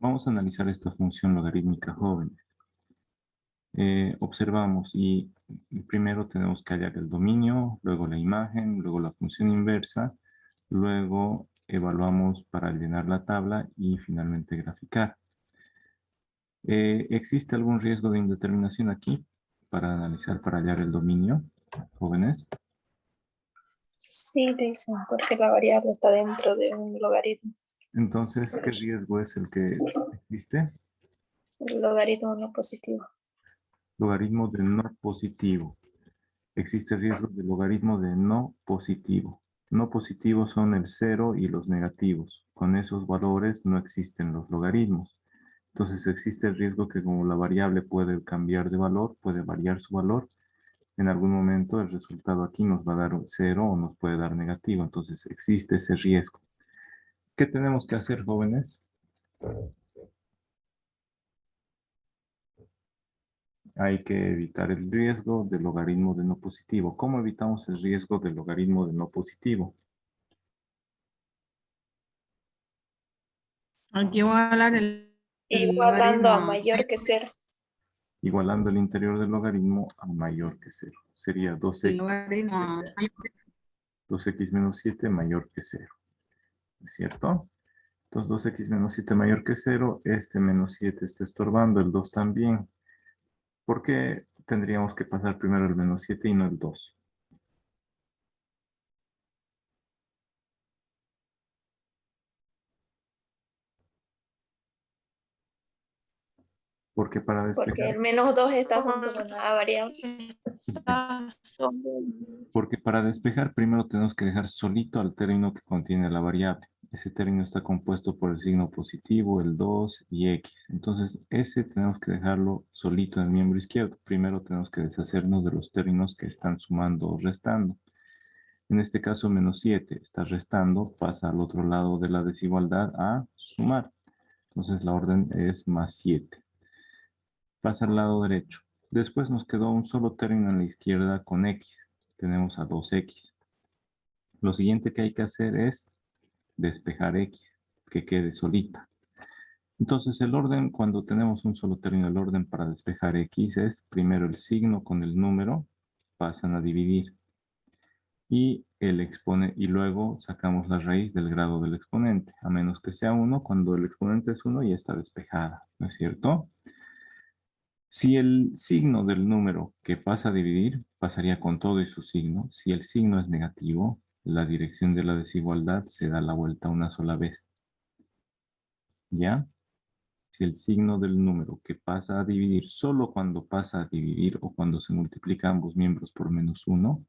Vamos a analizar esta función logarítmica joven. Observamos y primero tenemos que hallar el dominio, luego la imagen, luego la función inversa, luego evaluamos para llenar la tabla y finalmente graficar. ¿Existe algún riesgo de indeterminación aquí para analizar, para hallar el dominio, jóvenes? Sí, dicen, porque la variable está dentro de un logaritmo. Entonces, ¿qué riesgo es el que existe? El logaritmo no positivo. Logaritmo de no positivo. Existe riesgo de logaritmo de no positivo. No positivos son el 0 y los negativos. Con esos valores no existen los logaritmos. Entonces existe el riesgo que como la variable puede cambiar de valor, puede variar su valor, en algún momento el resultado aquí nos va a dar un 0 o nos puede dar negativo. Entonces existe ese riesgo. ¿Qué tenemos que hacer, jóvenes? Hay que evitar el riesgo del logaritmo de no positivo. ¿Cómo evitamos el riesgo del logaritmo de no positivo? Hay que igualar el Igualando a logaritmo. mayor que 0. Igualando el interior del logaritmo a mayor que 0. Sería El 2x, logaritmo. 2x menos 7 mayor que 0. ¿Es cierto? Entonces 2x menos 7 mayor que 0. Este menos 7 está estorbando, el 2 también. ¿Por qué tendríamos que pasar primero el menos 7 y no el 2? Porque para Porque despejar, el menos 2 está junto con la variable. porque para despejar primero tenemos que dejar solito al término que contiene la variable. Ese término está compuesto por el signo positivo, el 2 y x. Entonces, ese tenemos que dejarlo solito en el miembro izquierdo. Primero tenemos que deshacernos de los términos que están sumando o restando. En este caso, menos 7 está restando, pasa al otro lado de la desigualdad a sumar. Entonces, la orden es más 7. Pasa al lado derecho. Después nos quedó un solo término en la izquierda con x. Tenemos a 2x. Lo siguiente que hay que hacer es despejar x, que quede solita. Entonces el orden, cuando tenemos un solo término, el orden para despejar x es primero el signo con el número, pasan a dividir. Y y luego sacamos la raíz del grado del exponente, a menos que sea 1, cuando el exponente es 1 ya está despejada, ¿no es cierto? Si el signo del número que pasa a dividir pasaría con todo y su signo, si el signo es negativo, la dirección de la desigualdad se da la vuelta una sola vez. ¿Ya? Si el signo del número que pasa a dividir, solo cuando pasa a dividir o cuando se multiplican ambos miembros por menos 1,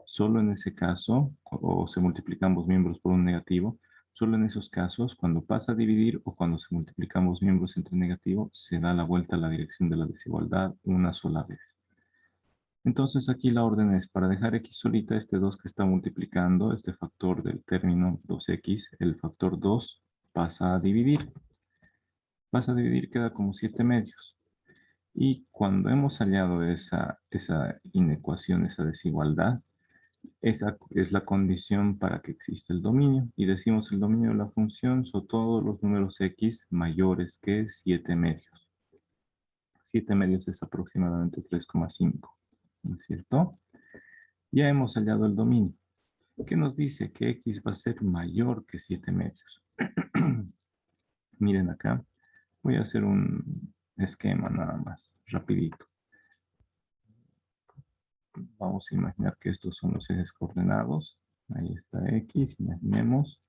solo en ese caso, o se multiplican ambos miembros por un negativo, solo en esos casos, cuando pasa a dividir o cuando se multiplican ambos miembros entre negativo, se da la vuelta a la dirección de la desigualdad una sola vez. Entonces aquí la orden es para dejar x solita, este 2 que está multiplicando, este factor del término 2x, el factor 2 pasa a dividir. Pasa a dividir, queda como 7 medios. Y cuando hemos hallado esa inecuación, esa desigualdad, esa es la condición para que exista el dominio. Y decimos el dominio de la función son todos los números x mayores que 7 medios. 7 medios es aproximadamente 3,5. ¿No es cierto? Ya hemos hallado el dominio. ¿Qué nos dice? Que x va a ser mayor que 7 medios. Miren acá. Voy a hacer un esquema nada más, rapidito. Vamos a imaginar que estos son los ejes coordenados. Ahí está x, imaginemos.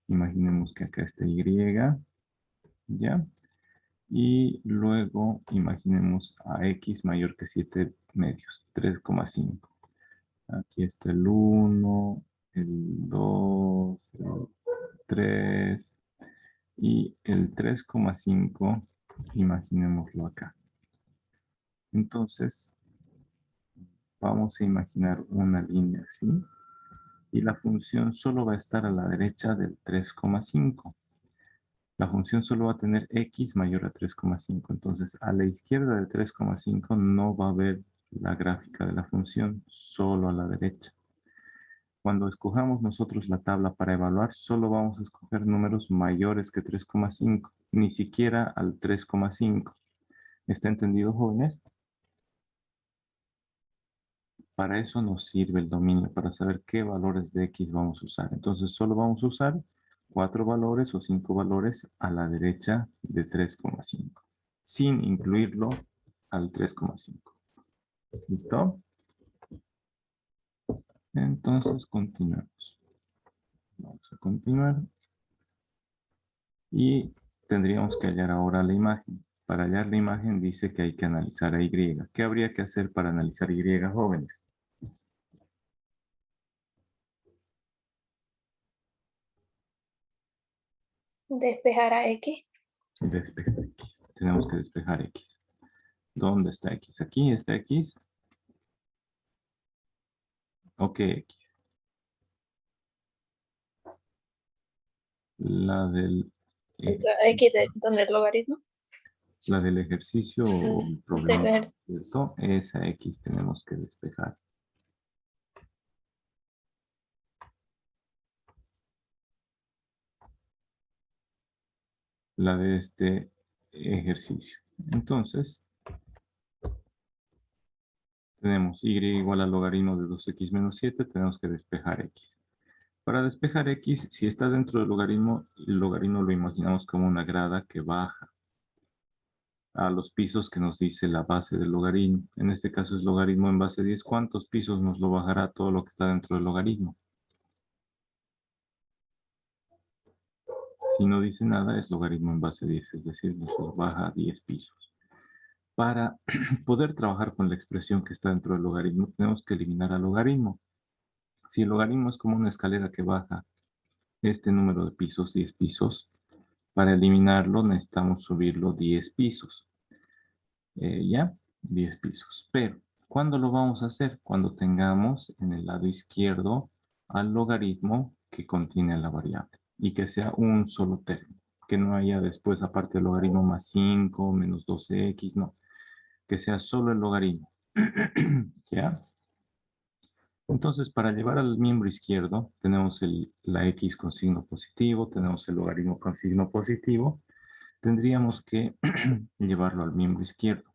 Imaginemos que acá está y, ¿ya? Y luego imaginemos a x mayor que 7 medios, 3,5. Aquí está el 1, el 2, el 3 y el 3,5, imaginémoslo acá. Entonces, vamos a imaginar una línea así y la función solo va a estar a la derecha del 3,5. La función solo va a tener x mayor a 3,5. Entonces, a la izquierda de 3,5 no va a haber la gráfica de la función, solo a la derecha. Cuando escojamos nosotros la tabla para evaluar, solo vamos a escoger números mayores que 3,5, ni siquiera al 3,5. ¿Está entendido, jóvenes? Para eso nos sirve el dominio, para saber qué valores de X vamos a usar. Entonces, solo vamos a usar 4 valores o 5 valores a la derecha de 3,5, sin incluirlo al 3,5. ¿Listo? Entonces, continuamos. Vamos a continuar. Y tendríamos que hallar ahora la imagen. Para hallar la imagen dice que hay que analizar a Y. ¿Qué habría que hacer para analizar Y, jóvenes? Despejar a X. Despejar X. Tenemos que despejar X. ¿Dónde está X? Aquí está X. Ok, X. La del, X donde el logaritmo. la del ejercicio o el Del problema, ejer- ¿cierto? Esa X tenemos que despejar. La de este ejercicio. Entonces, tenemos y igual al logaritmo de 2x menos 7, tenemos que despejar X. Para despejar X, si está dentro del logaritmo, el logaritmo lo imaginamos como una grada que baja a los pisos que nos dice la base del logaritmo. En este caso es logaritmo en base 10. ¿Cuántos pisos nos lo bajará todo lo que está dentro del logaritmo? Si no dice nada, es logaritmo en base 10, es decir, nos lo baja 10 pisos. Para poder trabajar con la expresión que está dentro del logaritmo, tenemos que eliminar al logaritmo. Si el logaritmo es como una escalera que baja este número de pisos, 10 pisos, para eliminarlo necesitamos subirlo 10 pisos. ¿Ya? 10 pisos. Pero, ¿cuándo lo vamos a hacer? Cuando tengamos en el lado izquierdo al logaritmo que contiene la variable y que sea un solo término. Que no haya después, aparte del logaritmo más 5, menos 12x, no. Que sea solo el logaritmo. ¿Ya? Entonces, para llevar al miembro izquierdo, tenemos la x con signo positivo, tenemos el logaritmo con signo positivo. Tendríamos que llevarlo al miembro izquierdo.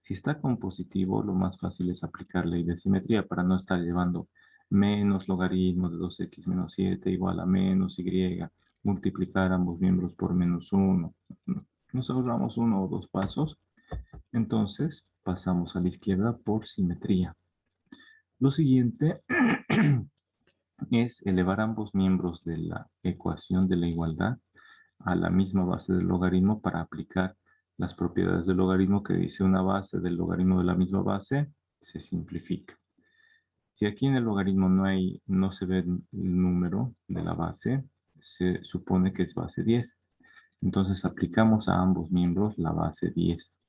Si está con positivo, lo más fácil es aplicar ley de simetría para no estar llevando menos logaritmo de 2x menos 7 igual a menos y, multiplicar ambos miembros por menos 1. Nos ahorramos uno o dos pasos. Entonces, pasamos a la izquierda por simetría. Lo siguiente es elevar ambos miembros de la ecuación de la igualdad a la misma base del logaritmo para aplicar las propiedades del logaritmo que dice una base del logaritmo de la misma base, se simplifica. Si aquí en el logaritmo no se ve el número de la base, se supone que es base 10. Entonces aplicamos a ambos miembros la base 10.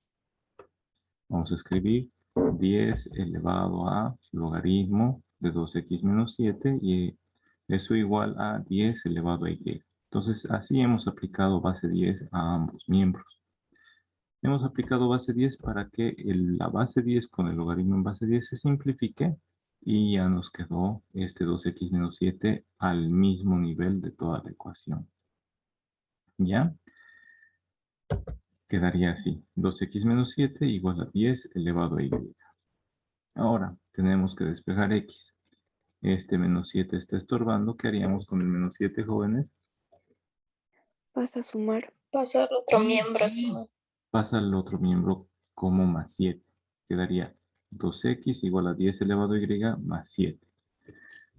Vamos a escribir 10 elevado a logaritmo de 2x menos 7 y eso igual a 10 elevado a y. Entonces así hemos aplicado base 10 a ambos miembros. Hemos aplicado base 10 para que la base 10 con el logaritmo en base 10 se simplifique y ya nos quedó este 2x menos 7 al mismo nivel de toda la ecuación. ¿Ya? Quedaría así, 2x menos 7 igual a 10 elevado a y. Ahora, tenemos que despejar x. Este menos 7 está estorbando. ¿Qué haríamos con el menos 7, jóvenes? Pasa a sumar. Pasa al otro miembro. Pasa al otro miembro como más 7. Quedaría 2x igual a 10 elevado a y más 7.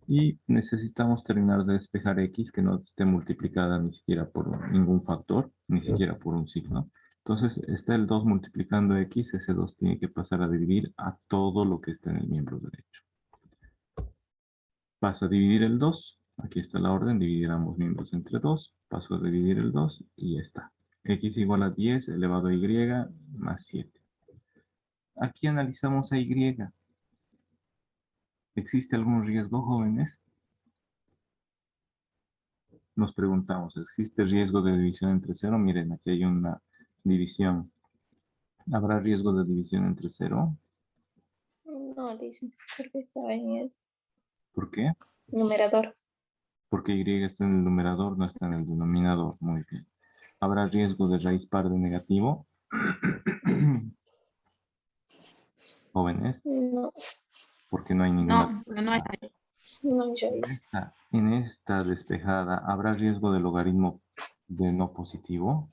Y necesitamos terminar de despejar x que no esté multiplicada ni siquiera por ningún factor, ni siquiera por un signo. Entonces está el 2 multiplicando x, ese 2 tiene que pasar a dividir a todo lo que está en el miembro derecho. Pasa a dividir el 2, aquí está la orden, dividir ambos miembros entre 2, paso a dividir el 2 y ya está. X igual a 10 elevado a y más 7. Aquí analizamos a y. ¿Existe algún riesgo, jóvenes? Nos preguntamos, ¿existe riesgo de división entre 0? Miren, aquí hay una división. ¿Habrá riesgo de división entre 0? No, dice, porque está en el. ¿Por qué? Numerador. Porque y está en el numerador, no está en el denominador. Muy bien. ¿Habrá riesgo de raíz par de negativo? Jóvenes, No, porque no hay ninguna. No, porque no hay. no ya es. En esta despejada, ¿habrá riesgo de logaritmo de no positivo?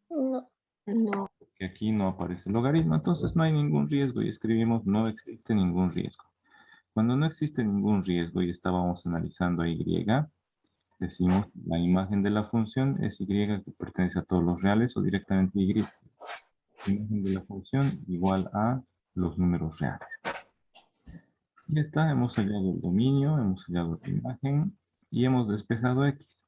No, No. Que aquí no aparece el logaritmo, entonces no hay ningún riesgo y escribimos no existe ningún riesgo. Cuando no existe ningún riesgo y estábamos analizando a y, decimos la imagen de la función es y que pertenece a todos los reales o directamente y. Imagen de la función igual a los números reales. Ya está, hemos hallado el dominio, hemos hallado la imagen y hemos despejado x.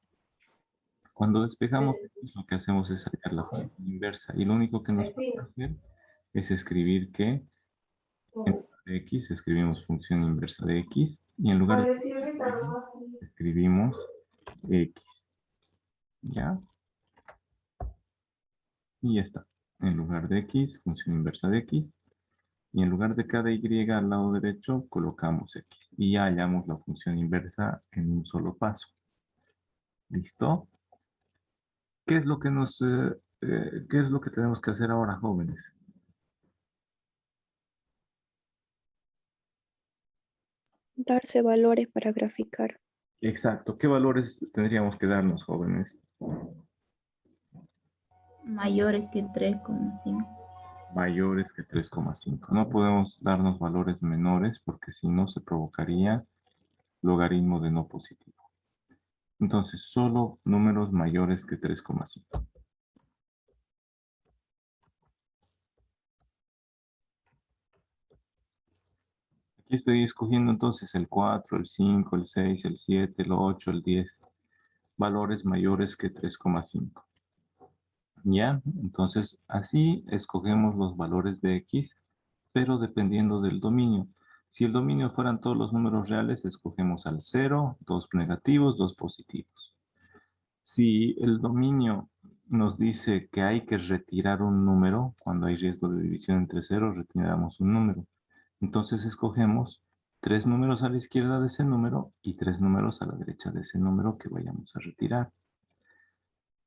Cuando despejamos x, lo que hacemos es hallar la función inversa y lo único que nos falta hacer es escribir que en lugar de x escribimos función inversa de x y en lugar de escribimos x. ¿Ya? Y ya está. En lugar de x, función inversa de x. Y en lugar de cada y al lado derecho, colocamos x. Y ya hallamos la función inversa en un solo paso. ¿Listo? ¿Qué es lo que qué es lo que tenemos que hacer ahora, jóvenes? Darse valores para graficar. Exacto. ¿Qué valores tendríamos que darnos, jóvenes? Mayores que 3,5. Mayores que 3,5. No podemos darnos valores menores porque si no se provocaría logaritmo de no positivo. Entonces, solo números mayores que 3,5. Aquí estoy escogiendo entonces el 4, el 5, el 6, el 7, el 8, el 10. Valores mayores que 3,5. ¿Ya? Entonces, así escogemos los valores de x, pero dependiendo del dominio. Si el dominio fueran todos los números reales, escogemos al 0, 2 negativos, 2 positivos. Si el dominio nos dice que hay que retirar un número, cuando hay riesgo de división entre ceros, retiramos un número. Entonces escogemos 3 números a la izquierda de ese número y 3 números a la derecha de ese número que vayamos a retirar.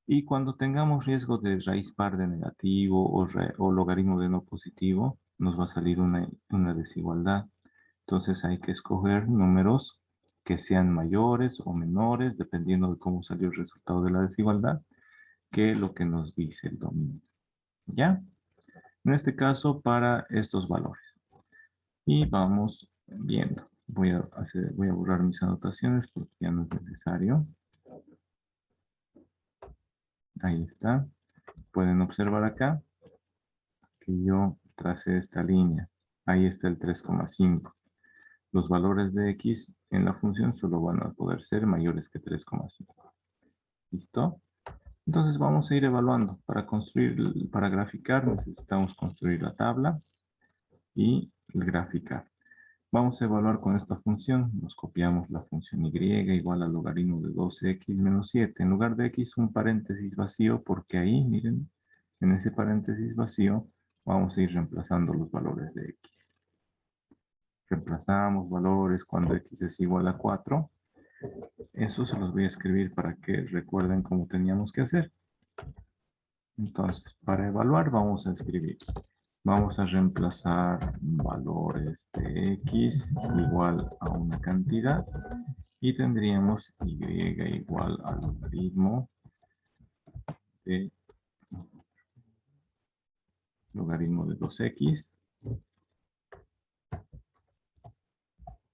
Y cuando tengamos riesgo de raíz par de negativo o logaritmo de no positivo, nos va a salir una desigualdad. Entonces hay que escoger números que sean mayores o menores, dependiendo de cómo salió el resultado de la desigualdad, que lo que nos dice el dominio. ¿Ya? En este caso, para estos valores. Y vamos viendo. Voy a borrar mis anotaciones porque ya no es necesario. Ahí está. Pueden observar acá que yo tracé esta línea. Ahí está el 3,5. Los valores de x en la función solo van a poder ser mayores que 3,5. ¿Listo? Entonces vamos a ir evaluando. Para graficar necesitamos construir la tabla y graficar. Vamos a evaluar con esta función. Nos copiamos la función y igual al logaritmo de 12x menos 7. En lugar de x un paréntesis vacío porque ahí, miren, en ese paréntesis vacío vamos a ir reemplazando los valores de x. Reemplazamos valores cuando x es igual a 4. Eso se los voy a escribir para que recuerden cómo teníamos que hacer. Entonces, para evaluar vamos a escribir. Vamos a reemplazar valores de x igual a una cantidad y tendríamos y igual al logaritmo de 2x.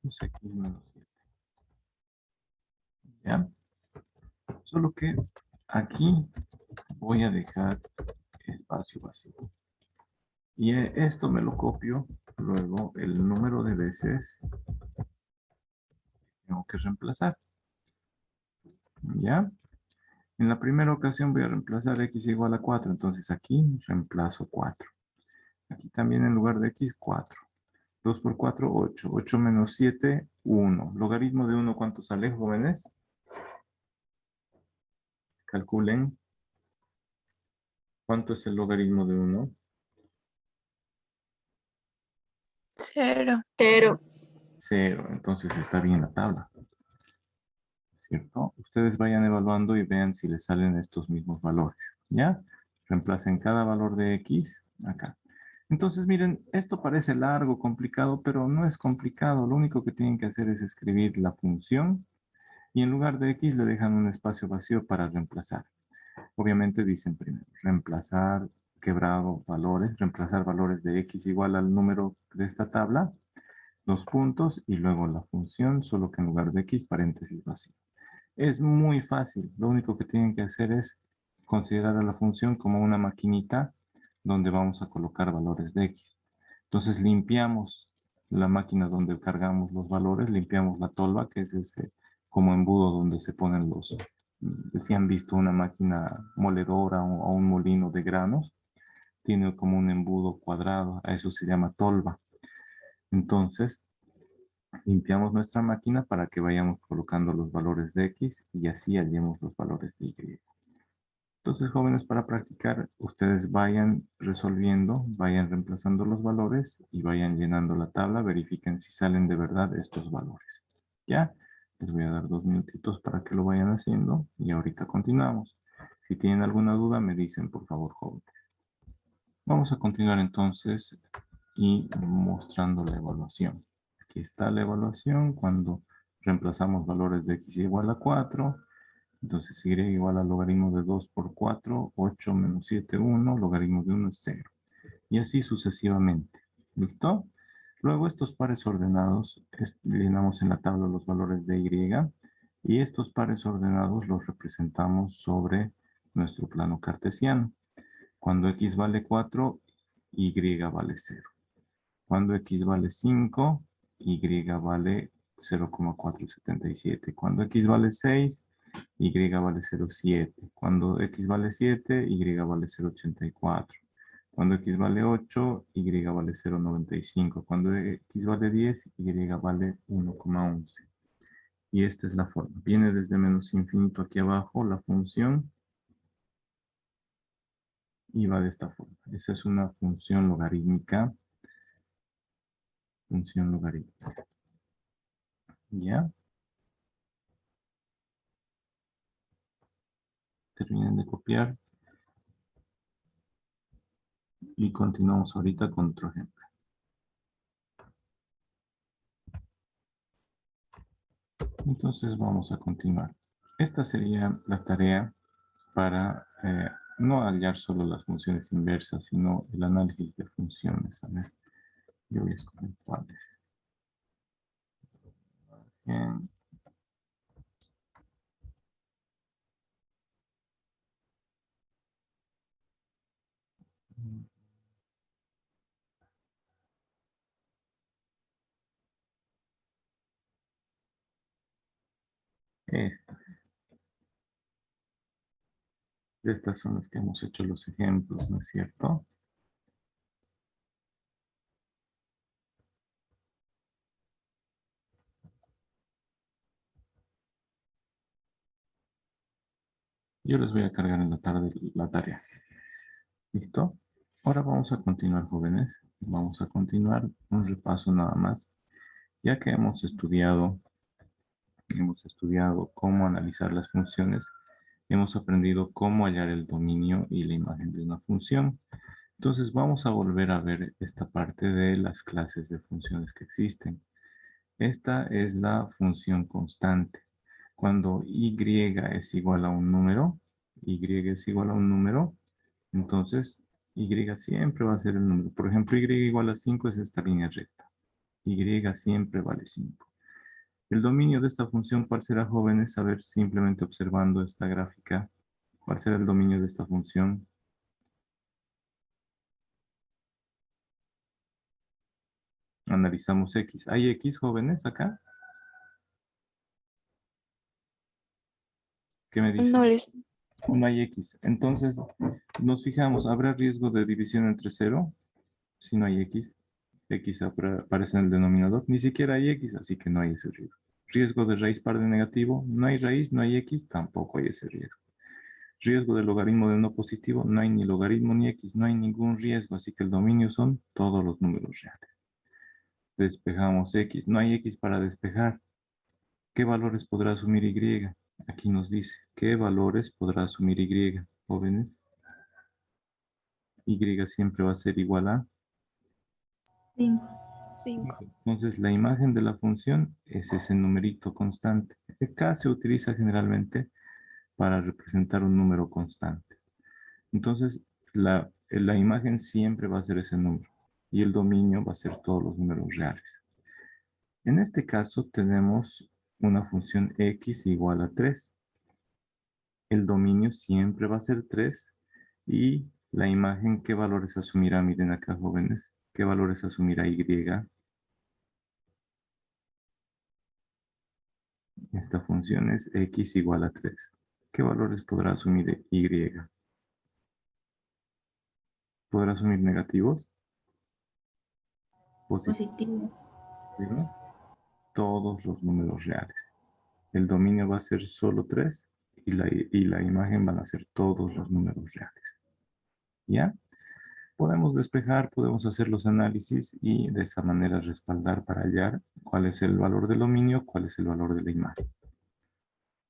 2x menos 7. ¿Ya? Solo que aquí voy a dejar espacio vacío. Y esto me lo copio, luego el número de veces tengo que reemplazar. ¿Ya? En la primera ocasión voy a reemplazar x igual a 4, entonces aquí reemplazo 4. Aquí también en lugar de x, 4. 2 por 4, 8. 8 menos 7, 1. Logaritmo de 1, ¿cuánto sale, jóvenes? Calculen. ¿Cuánto es el logaritmo de 1? 0. 0. 0. Entonces está bien la tabla, ¿cierto? Ustedes vayan evaluando y vean si les salen estos mismos valores, ¿ya? Reemplacen cada valor de X acá. Entonces, miren, esto parece largo, complicado, pero no es complicado. Lo único que tienen que hacer es escribir la función y en lugar de X le dejan un espacio vacío para reemplazar. Obviamente dicen primero, reemplazar quebrado valores, reemplazar valores de X igual al número de esta tabla, dos puntos y luego la función, solo que en lugar de X, paréntesis vacío. Es muy fácil. Lo único que tienen que hacer es considerar a la función como una maquinita donde vamos a colocar valores de X. Entonces limpiamos la máquina donde cargamos los valores, limpiamos la tolva, que es ese como embudo donde se ponen los, si han visto una máquina moledora o un molino de granos, tiene como un embudo cuadrado, a eso se llama tolva. Entonces, limpiamos nuestra máquina para que vayamos colocando los valores de X y así hallemos los valores de Y. Entonces, jóvenes, para practicar, ustedes vayan resolviendo, vayan reemplazando los valores y vayan llenando la tabla. Verifiquen si salen de verdad estos valores. ¿Ya? Les voy a dar 2 minutitos para que lo vayan haciendo y ahorita continuamos. Si tienen alguna duda, me dicen, por favor, jóvenes. Vamos a continuar entonces y mostrando la evaluación. Aquí está la evaluación cuando reemplazamos valores de X igual a 4. Entonces, Y igual al logaritmo de 2 por 4, 8 menos 7, 1, logaritmo de 1 es 0. Y así sucesivamente. ¿Listo? Luego estos pares ordenados, llenamos en la tabla los valores de Y, y estos pares ordenados los representamos sobre nuestro plano cartesiano. Cuando X vale 4, Y vale 0. Cuando X vale 5, Y vale 0,477. Cuando X vale 6, Y vale 0,7. Cuando X vale 7, Y vale 0,84. Cuando X vale 8, Y vale 0,95. Cuando X vale 10, Y vale 1,11. Y esta es la forma. Viene desde menos infinito aquí abajo la función y va de esta forma. Esa es una función logarítmica. Función logarítmica. ¿Ya? Terminen de copiar. Y continuamos ahorita con otro ejemplo. Entonces vamos a continuar. Esta sería la tarea para no hallar solo las funciones inversas, sino el análisis de funciones. A ver, yo voy a escoger cuáles. Bien. Estas. Estas son las que hemos hecho los ejemplos, ¿no es cierto? Yo les voy a cargar en la tarde la tarea. ¿Listo? Ahora vamos a continuar, jóvenes. Vamos a continuar un repaso nada más. Ya que hemos estudiado cómo analizar las funciones, hemos aprendido cómo hallar el dominio y la imagen de una función. Entonces vamos a volver a ver esta parte de las clases de funciones que existen. Esta es la función constante. Cuando y es igual a un número, entonces y siempre va a ser el número. Por ejemplo, y igual a 5 es esta línea recta. Y siempre vale 5. El dominio de esta función, ¿cuál será, jóvenes? A ver, simplemente observando esta gráfica, ¿cuál será el dominio de esta función? Analizamos X. ¿Hay X, jóvenes, acá? ¿Qué me dicen? No les... No hay X. Entonces, nos fijamos, ¿habrá riesgo de división entre 0? Si no hay X, X aparece en el denominador. Ni siquiera hay X, así que no hay ese riesgo. Riesgo de raíz par de negativo, no hay raíz, no hay X, tampoco hay ese riesgo. Riesgo de logaritmo de no positivo, no hay ni logaritmo ni X, no hay ningún riesgo, así que el dominio son todos los números reales. Despejamos X. No hay X para despejar. ¿Qué valores podrá asumir Y? Aquí nos dice, ¿qué valores podrá asumir Y? Jóvenes. Y siempre va a ser igual a 5. 5. 5. Entonces, la imagen de la función es ese numerito constante. Acá se utiliza generalmente para representar un número constante. Entonces, la imagen siempre va a ser ese número y el dominio va a ser todos los números reales. En este caso tenemos una función x igual a 3. El dominio siempre va a ser 3 y la imagen, ¿qué valores asumirá? Miren acá, jóvenes. ¿Qué valores asumirá y? Esta función es x igual a 3. ¿Qué valores podrá asumir y? ¿Podrá asumir negativos? Positivo. Positivos. Todos los números reales. El dominio va a ser solo 3 y la imagen van a ser todos los números reales. ¿Ya? Podemos despejar, podemos hacer los análisis y de esa manera respaldar para hallar cuál es el valor del dominio, cuál es el valor de la imagen.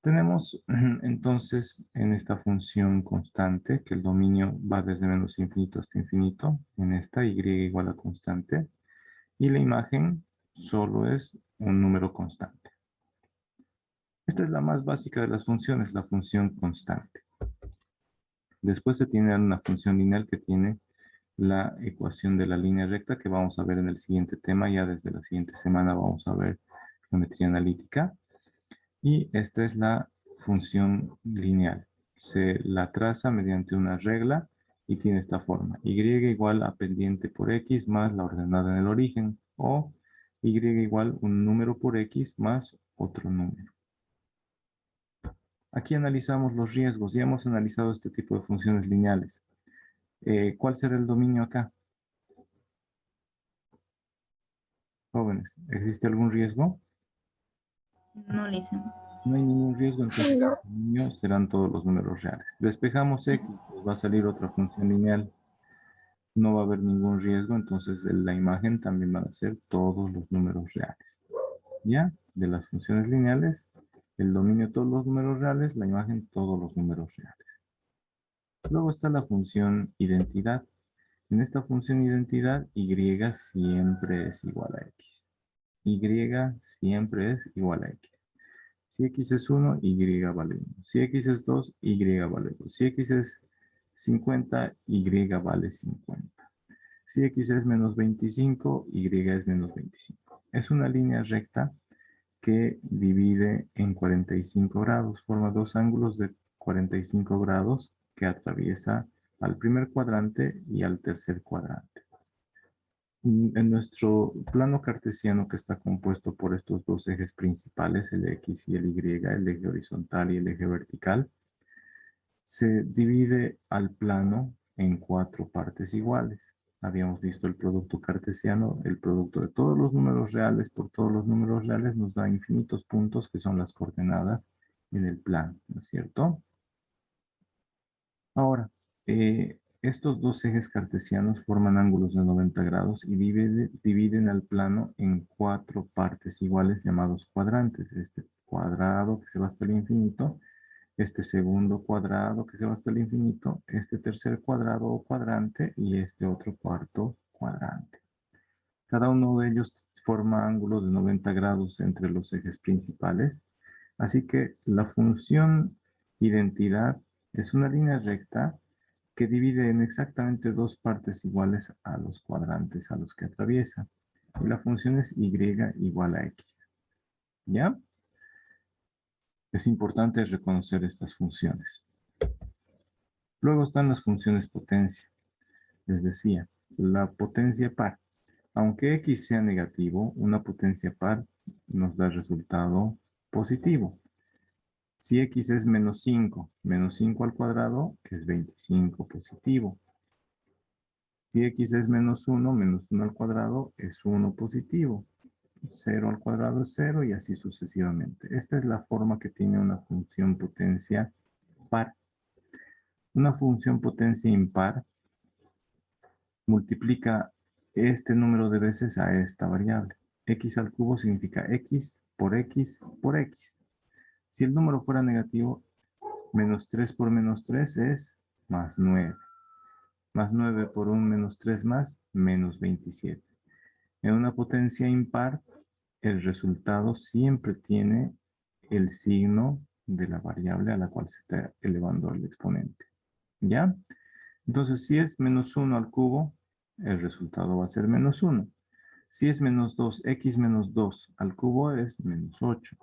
Tenemos entonces en esta función constante que el dominio va desde menos infinito hasta infinito, en esta y igual a constante, y la imagen solo es un número constante. Esta es la más básica de las funciones, la función constante. Después se tiene una función lineal que tiene la ecuación de la línea recta que vamos a ver en el siguiente tema. Ya desde la siguiente semana vamos a ver geometría analítica. Y esta es la función lineal. Se la traza mediante una regla y tiene esta forma. Y igual a pendiente por x más la ordenada en el origen. O y igual un número por x más otro número. Aquí analizamos los riesgos. Ya hemos analizado este tipo de funciones lineales. ¿Cuál será el dominio acá? Jóvenes, ¿existe algún riesgo? No le dicen. No hay ningún riesgo, entonces No. el dominio serán todos los números reales. Despejamos x, nos va a salir otra función lineal. No va a haber ningún riesgo, entonces la imagen también van a ser todos los números reales. ¿Ya? De las funciones lineales, el dominio todos los números reales, la imagen todos los números reales. Luego está la función identidad. En esta función identidad, y siempre es igual a x. Y siempre es igual a x. Si x es 1, y vale 1. Si x es 2, y vale 2. Si x es 50, y vale 50. Si x es menos 25, y es menos 25. Es una línea recta que divide en 45 grados. Forma dos ángulos de 45 grados que atraviesa al primer cuadrante y al tercer cuadrante. En nuestro plano cartesiano, que está compuesto por estos dos ejes principales, el X y el Y, el eje horizontal y el eje vertical, se divide al plano en 4 partes iguales. Habíamos visto el producto cartesiano, el producto de todos los números reales por todos los números reales nos da infinitos puntos que son las coordenadas en el plano, ¿no es cierto? Ahora, estos dos ejes cartesianos forman ángulos de 90 grados y dividen al plano en 4 partes iguales llamados cuadrantes. Este cuadrado que se va hasta el infinito, este segundo cuadrado que se va hasta el infinito, este tercer cuadrado o cuadrante y este otro cuarto cuadrante. Cada uno de ellos forma ángulos de 90 grados entre los ejes principales. Así que la función identidad es una línea recta que divide en exactamente 2 partes iguales a los cuadrantes a los que atraviesa. Y la función es y igual a x. ¿Ya? Es importante reconocer estas funciones. Luego están las funciones potencia. Les decía, la potencia par. Aunque x sea negativo, una potencia par nos da resultado positivo. Si x es menos 5 al cuadrado es 25 positivo. Si x es menos 1 al cuadrado es 1 positivo. 0 al cuadrado es 0 y así sucesivamente. Esta es la forma que tiene una función potencia par. Una función potencia impar multiplica este número de veces a esta variable. X al cubo significa X por X por X. Si el número fuera negativo, menos 3 por menos 3 es más 9. Más 9 por un menos 3 más, menos 27. En una potencia impar, el resultado siempre tiene el signo de la variable a la cual se está elevando el exponente. ¿Ya? Entonces, si es menos 1 al cubo, el resultado va a ser menos 1. Si es menos 2, x menos 2 al cubo es menos 8.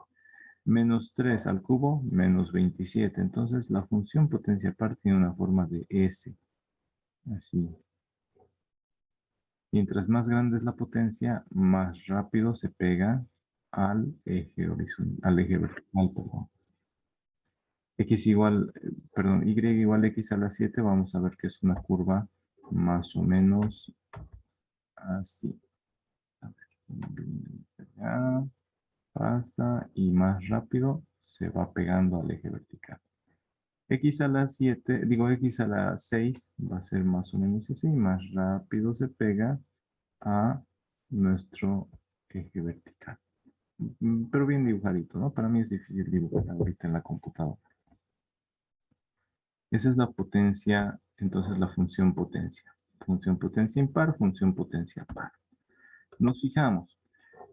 Menos 3 al cubo, menos 27. Entonces, la función potencia par tiene una forma de S. Así. Mientras más grande es la potencia, más rápido se pega al eje horizontal, al eje vertical, perdón. X igual, perdón, Y igual X a la 7, vamos a ver que es una curva más o menos así. A ver, allá, pasa y más rápido se va pegando al eje vertical. X a la 7, digo X a la 6 va a ser más o menos así, más rápido se pega a nuestro eje vertical. Pero bien dibujadito, ¿no? Para mí es difícil dibujar ahorita en la computadora. Esa es la potencia, entonces la función potencia. Función potencia impar, función potencia par. Nos fijamos,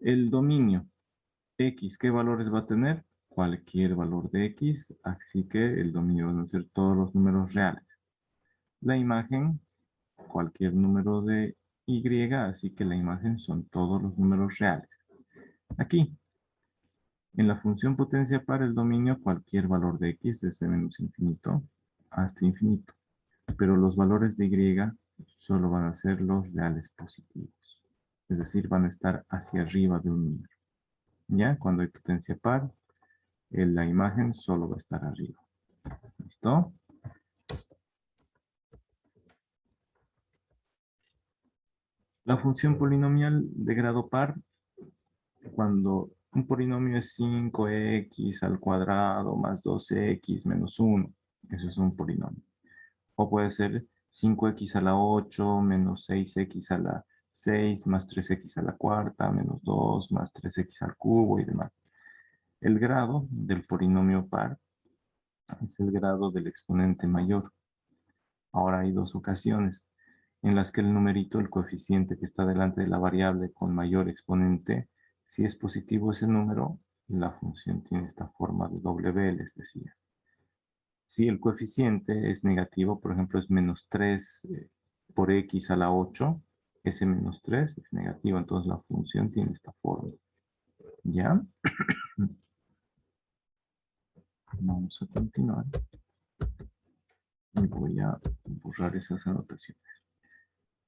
el dominio X, ¿qué valores va a tener? Cualquier valor de X, así que el dominio van a ser todos los números reales. La imagen, cualquier número de Y, así que la imagen son todos los números reales. Aquí, en la función potencia par el dominio, cualquier valor de X desde menos infinito hasta infinito. Pero los valores de Y solo van a ser los reales positivos. Es decir, van a estar hacia arriba de un número. ¿Ya? Cuando hay potencia par, la imagen solo va a estar arriba. ¿Listo? La función polinomial de grado par, cuando un polinomio es 5x al cuadrado más 2x menos 1, eso es un polinomio. O puede ser 5x a la 8 menos 6x a la 6 más 3x a la cuarta menos 2 más 3x al cubo y demás. El grado del polinomio par es el grado del exponente mayor. Ahora hay dos ocasiones en las que el numerito, el coeficiente que está delante de la variable con mayor exponente, si es positivo ese número, la función tiene esta forma de W, les decía. Si el coeficiente es negativo, por ejemplo, es menos 3 por x a la 8, ese menos 3 es negativo, entonces la función tiene esta forma. ¿Ya? Vamos a continuar. Y voy a borrar esas anotaciones.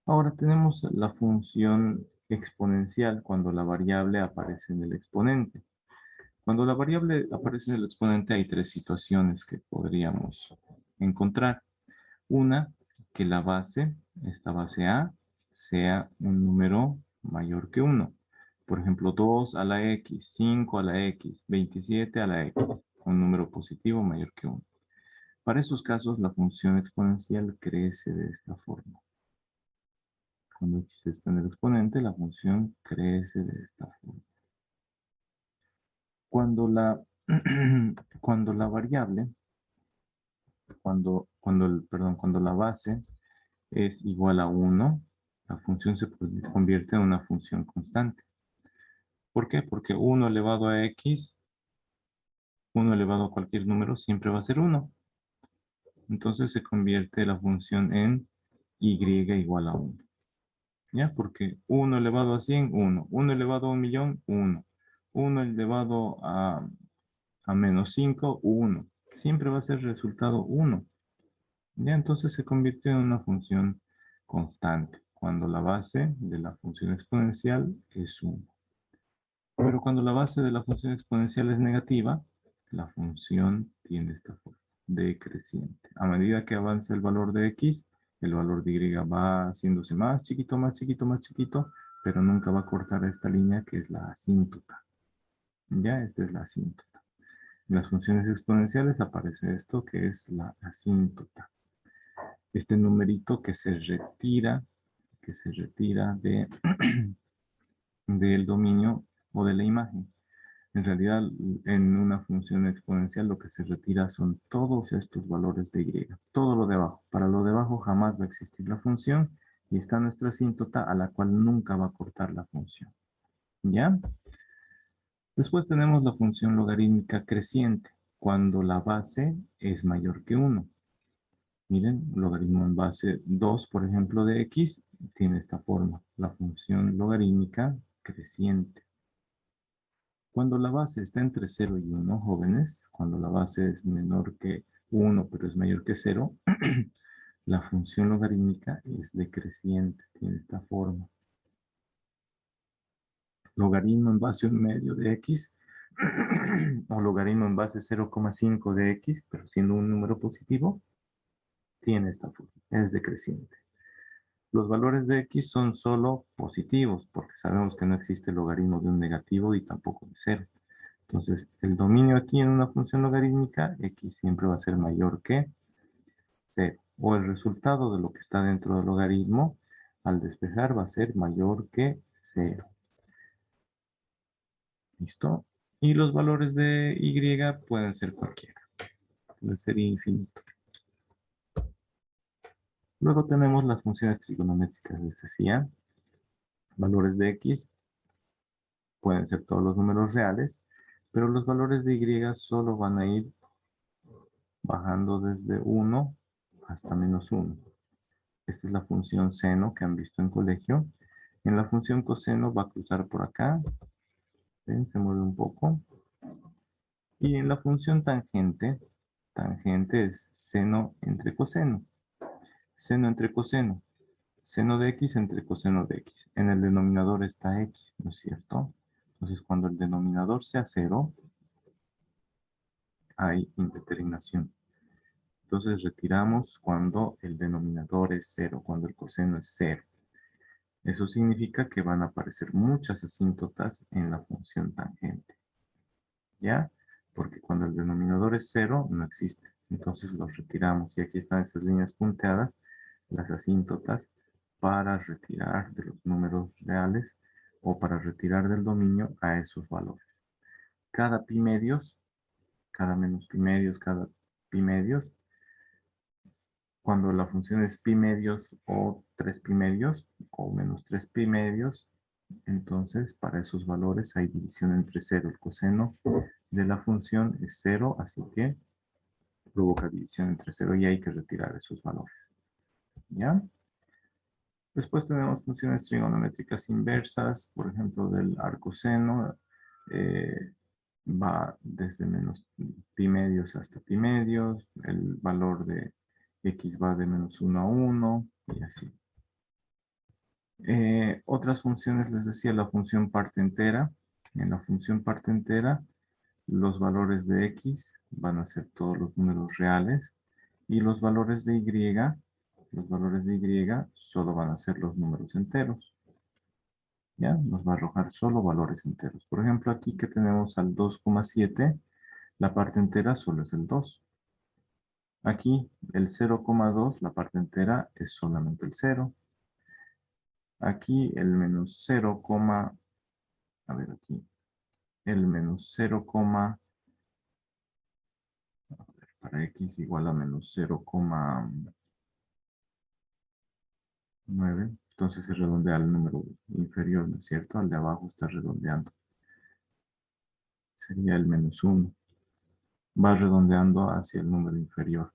Ahora tenemos la función exponencial cuando la variable aparece en el exponente. Cuando la variable aparece en el exponente hay tres situaciones que podríamos encontrar. Una, que la base, esta base A, sea un número mayor que 1. Por ejemplo, 2 a la X, 5 a la X, 27 a la X. Un número positivo mayor que 1. Para esos casos, la función exponencial crece de esta forma. Cuando X está en el exponente, la función crece de esta forma. Cuando la, cuando la variable, cuando la base es igual a 1, la función se convierte en una función constante. ¿Por qué? Porque 1 elevado a x, 1 elevado a cualquier número, siempre va a ser 1. Entonces se convierte la función en y igual a 1. ¿Ya? Porque 1 elevado a 100, 1. 1 elevado a 1.000.000, 1. 1 elevado a menos 5, 1. Siempre va a ser resultado 1. ¿Ya? Entonces se convierte en una función constante cuando la base de la función exponencial es 1. Pero cuando la base de la función exponencial es negativa, la función tiene esta forma decreciente. A medida que avanza el valor de x, el valor de y va haciéndose más chiquito, más chiquito, más chiquito, pero nunca va a cortar esta línea que es la asíntota. Ya, esta es la asíntota. En las funciones exponenciales aparece esto que es la asíntota. Este numerito que se retira que se retira del dominio o de la imagen. En realidad, en una función exponencial lo que se retira son todos estos valores de y, todo lo de abajo. Para lo de abajo jamás va a existir la función y está nuestra asíntota a la cual nunca va a cortar la función. ¿Ya? Después tenemos la función logarítmica creciente, cuando la base es mayor que 1. Miren, logaritmo en base 2, por ejemplo, de x, tiene esta forma, la función logarítmica creciente. Cuando la base está entre 0 y 1, jóvenes, cuando la base es menor que 1, pero es mayor que 0, la función logarítmica es decreciente, tiene esta forma. Logaritmo en base 1 medio de x, o logaritmo en base 0,5 de x, pero siendo un número positivo, tiene esta forma, es decreciente. Los valores de x son solo positivos, porque sabemos que no existe logaritmo de un negativo y tampoco de 0. Entonces, el dominio aquí en una función logarítmica, x siempre va a ser mayor que 0. O el resultado de lo que está dentro del logaritmo, al despejar, va a ser mayor que 0. ¿Listo? Y los valores de y pueden ser cualquiera. Puede ser infinito. Luego tenemos las funciones trigonométricas, les decía. Valores de x pueden ser todos los números reales, pero los valores de y solo van a ir bajando desde 1 hasta menos 1. Esta es la función seno que han visto en colegio. En la función coseno va a cruzar por acá. ¿Ven? Se mueve un poco. Y en la función tangente, tangente es seno entre coseno. Seno entre coseno. Seno de x entre coseno de x. En el denominador está x, ¿no es cierto? Entonces, cuando el denominador sea 0, hay indeterminación. Entonces, retiramos cuando el denominador es 0, cuando el coseno es 0. Eso significa que van a aparecer muchas asíntotas en la función tangente. ¿Ya? Porque cuando el denominador es 0, no existe. Entonces los retiramos. Y aquí están estas líneas punteadas, las asíntotas, para retirar de los números reales o para retirar del dominio a esos valores. Cada pi medios, cada menos pi medios, cada pi medios, cuando la función es pi medios o 3 pi medios o menos 3 pi medios, entonces para esos valores hay división entre 0. El coseno de la función es 0, así que provoca división entre 0 y hay que retirar esos valores. ¿Ya? Después tenemos funciones trigonométricas inversas, por ejemplo del arcoseno, va desde menos pi medios hasta pi medios, el valor de x va de menos 1 a 1 y así. Otras funciones, les decía, la función parte entera. En la función parte entera, los valores de x van a ser todos los números reales y los valores de y solo van a ser los números enteros. ¿Ya? Nos va a arrojar solo valores enteros. Por ejemplo, aquí que tenemos al 2,7, la parte entera solo es el 2. Aquí el 0,2, la parte entera es solamente el 0. Aquí el menos 0, a ver aquí, el menos 0, para x igual a menos 0,9. Entonces se redondea al número inferior, ¿no es cierto? Al de abajo está redondeando. Sería el menos 1. Va redondeando hacia el número inferior.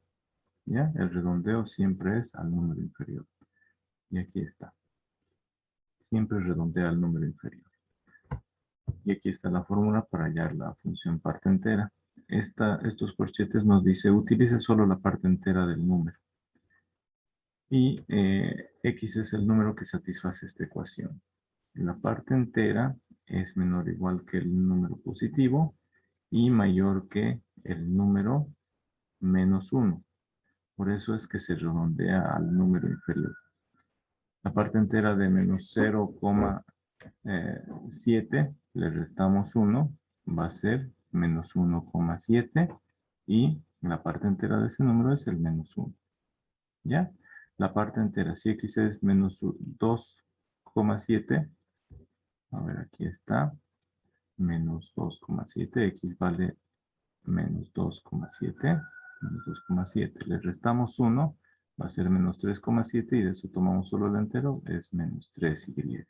¿Ya? El redondeo siempre es al número inferior. Y aquí está. Siempre redondea al número inferior. Y aquí está la fórmula para hallar la función parte entera. Estos corchetes nos dice, utilice solo la parte entera del número. Y x es el número que satisface esta ecuación. La parte entera es menor o igual que el número positivo y mayor que el número menos 1. Por eso es que se redondea al número inferior. La parte entera de menos 0,7 le restamos 1, va a ser menos 1,7 y la parte entera de ese número es el menos 1. ¿Ya? la parte entera. Si x es menos 2,7, a ver, aquí está, menos 2,7, x vale menos 2,7, menos 2,7. Le restamos 1, va a ser menos 3,7 y de eso tomamos solo el entero, es menos 3y.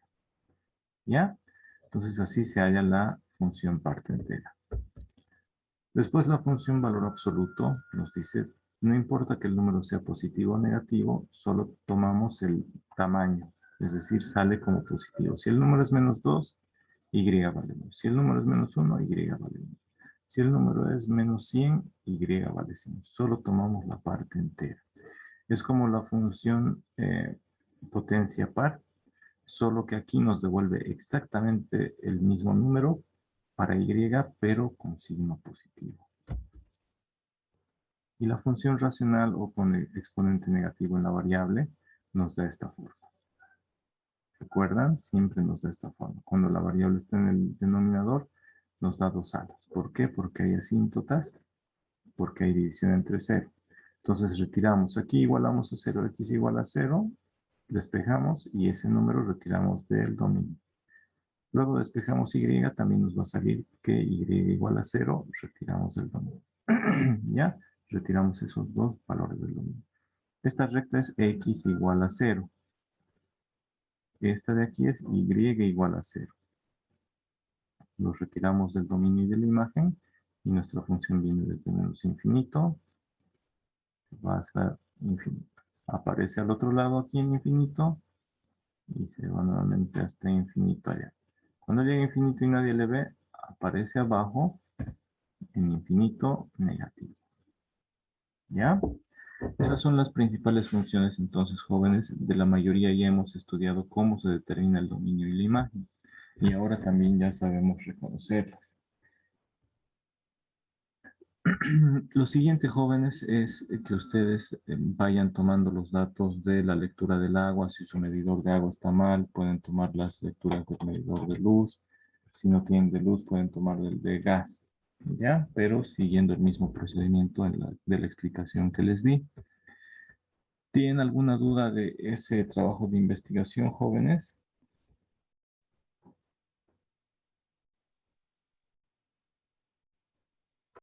¿Ya? Entonces así se halla la función parte entera. Después la función valor absoluto nos dice, no importa que el número sea positivo o negativo, solo tomamos el tamaño, es decir, sale como positivo. Si el número es menos 2, y vale 2. Si el número es menos 1, y vale 1. Si el número es menos 100, y vale 100. Solo tomamos la parte entera. Es como la función potencia par, solo que aquí nos devuelve exactamente el mismo número para y, pero con signo positivo. Y la función racional o con el exponente negativo en la variable nos da esta forma. ¿Recuerdan? Siempre nos da esta forma. Cuando la variable está en el denominador, nos da dos alas. ¿Por qué? Porque hay asíntotas, porque hay división entre 0. Entonces retiramos. Aquí igualamos a 0, x igual a 0, despejamos y ese número retiramos del dominio. Luego despejamos y, también nos va a salir que y igual a 0, retiramos del dominio. ¿Ya? Retiramos esos dos valores del dominio. Esta recta es x igual a 0. Esta de aquí es y igual a 0. Los retiramos del dominio y de la imagen y nuestra función viene desde menos infinito. Va a ser infinito. Aparece al otro lado aquí en infinito y se va nuevamente hasta infinito allá. Cuando llega a infinito y nadie le ve, aparece abajo en infinito negativo. ¿Ya? Esas son las principales funciones entonces, jóvenes. De la mayoría ya hemos estudiado cómo se determina el dominio y la imagen. Y ahora también ya sabemos reconocerlas. Lo siguiente, jóvenes, es que ustedes vayan tomando los datos de la lectura del agua. Si su medidor de agua está mal, pueden tomar las lecturas del medidor de luz. Si no tienen de luz, pueden tomar del de gas. ¿Ya? Pero siguiendo el mismo procedimiento de la explicación que les di. ¿Tienen alguna duda de ese trabajo de investigación, jóvenes?